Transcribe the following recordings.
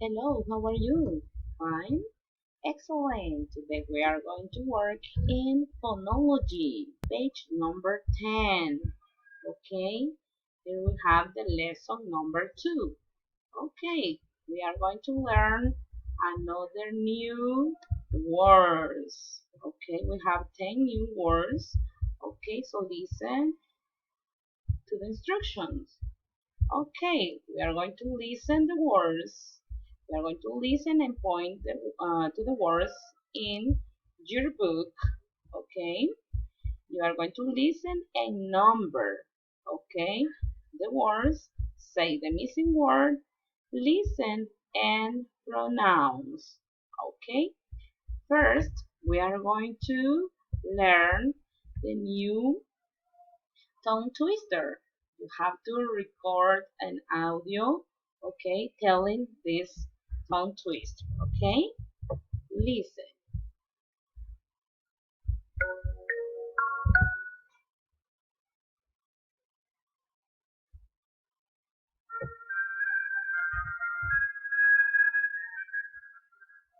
Hello, how are you? Fine? Excellent. Today we are going to work in phonology, page number 10. Okay, here we have the lesson number 2. Okay, we are going to learn another new words. Okay, we have 10 new words. Okay, so listen to the instructions. Okay, we are going to listen the words. We are going to listen and point to the words in your book. Okay, you are going to listen and number. Okay, the words. Say the missing word. Listen and pronounce. Okay, first we are going to learn the new tongue twister. You have to record an audio, okay, telling this tongue twist, okay? Listen.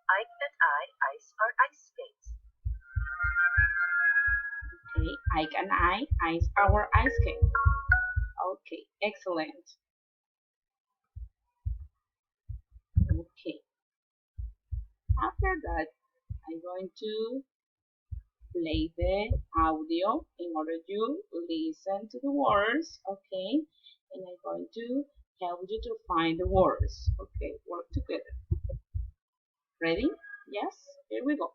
Ike and I ice our ice skates. Okay, Ike and I ice our ice skate. Okay, excellent. Okay, after that, I'm going to play the audio in order you listen to the words, okay? And I'm going to help you to find the words, okay? Work together. Ready? Yes? Here we go.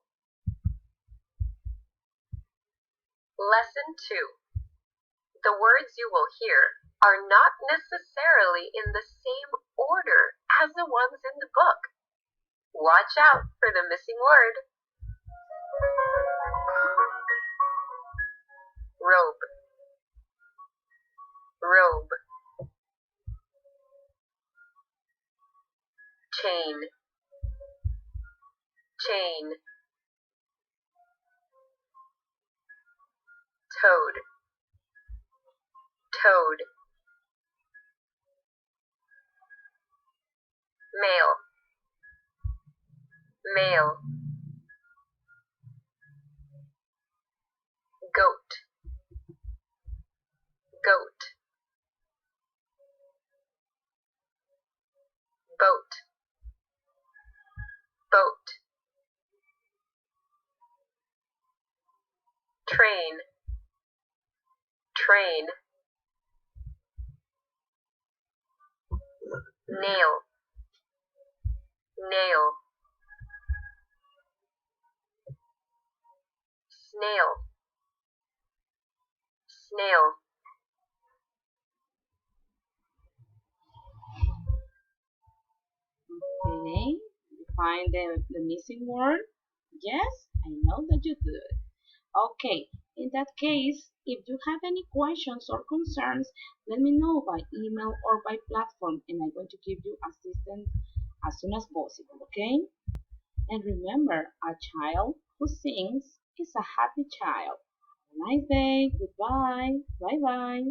Lesson 2. The words you will hear are not necessarily in the same order as the ones in the book. Watch out for the missing word. Robe. Robe. Chain. Chain. Toad. Toad. Male. Male. Goat. Goat. Boat. Boat. Train. Train. Nail. Nail. Snail. Snail. Okay, you find the missing word? Yes, I know that you did. Okay, in that case, if you have any questions or concerns, let me know by email or by platform, and I'm going to give you assistance as soon as possible, okay? And remember, a child who sings is a happy child. Have a nice day. Goodbye. Bye bye.